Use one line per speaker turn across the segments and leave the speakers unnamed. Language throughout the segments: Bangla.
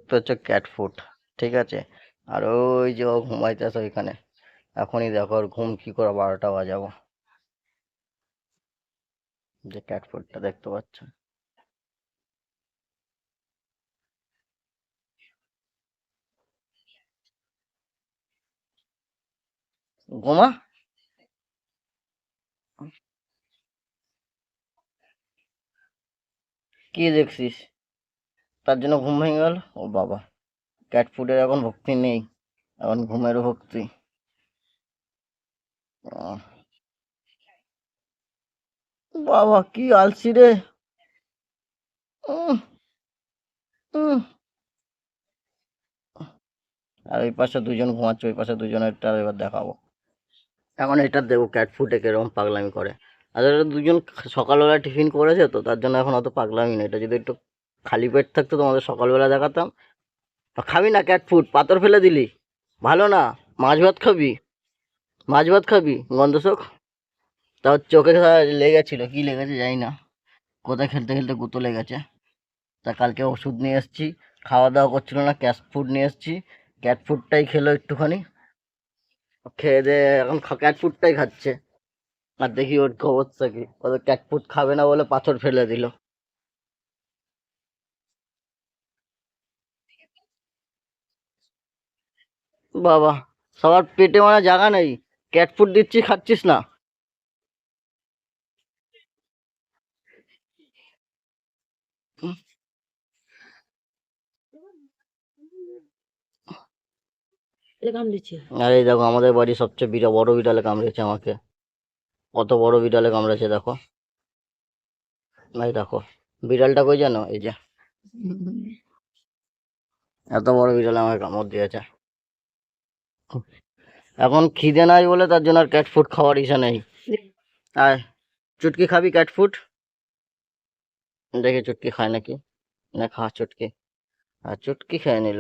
তো হচ্ছে ক্যাট ফুড, ঠিক আছে। আর ওই যে ও ঘুমাইতেছে ওইখানে, এখনই দেখো ওর ঘুম কি করে 12টা বাজাবো। যে ক্যাট ফুডটা দেখতে পাচ্ছ, ঘুমা। কি দেখছিস? তার জন্য ঘুম ভেঙে গেল? ও বাবা, ক্যাট ফুডের এখন ভক্তি নেই, এখন ঘুমেরও ভক্তি। আহ, বাবা কি আলসি রে। উম, উম। আর ওই পাশে দুজন ঘুমাচ্ছে, ওই পাশে দুজনেরটা এবার দেখাবো। এখন এটা দেখো ক্যাট ফুডে কিরকম পাগলামি করে। আর এরা দুজন সকালবেলা টিফিন করেছে তো তার জন্য এখন অত পাগলামি নেই। এটা যদি একটু খালি পেট থাকতো তোমাদের সকালবেলা দেখাতাম। খাবি না ক্যাট ফুড? পাথর ফেলে দিলি, ভালো না। মাছ ভাত খাবি, মাছ ভাত খাবি গন্ধ চোখ। তাও চোখে লেগেছিল, কি লেগেছে জানি না, কোথায় খেলতে খেলতে গুঁতো লেগেছে। তা কালকে ওষুধ নিয়ে এসেছি, খাওয়া দাওয়া করছিল না, ক্যাট ফুড নিয়ে এসেছি, ক্যাট ফুডটাই খেলো একটুখানি, খেয়ে দিয়ে এখন ক্যাট ফুডটাই খাচ্ছে। আর দেখি ওর অবস্থা কি, ও তো ক্যাট ফুড খাবে না বলে পাথর ফেলে দিল। বাবা, সবার পেটে মানে জায়গা নেই, ক্যাট ফুড দিচ্ছি খাচ্ছিস না। আর এই দেখো আমাদের বাড়ি সবচেয়ে বড় বিড়ালে কামড়েছে আমাকে। কত বড় বিড়ালে কামড়েছে দেখো। এই দেখো, বিড়ালটা কই জানো, এই যে এত বড় বিড়াল আমাকে কামড় দিয়েছে। এখন খিদে নাই বলে তার জন্য আর ক্যাট ফুড খাওয়ার ইচ্ছা নেই। আয়, চুটকি খাবি ক্যাট ফুড? দেখে চুটকি খায় নাকি, না খা চুটকি। আর চুটকি খেয়ে নিল।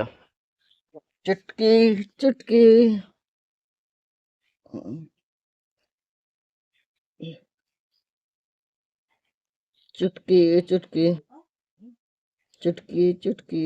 চুটকি, চুটকি, উম, চুটকি, চুটকি, চুটকি, চুটকি।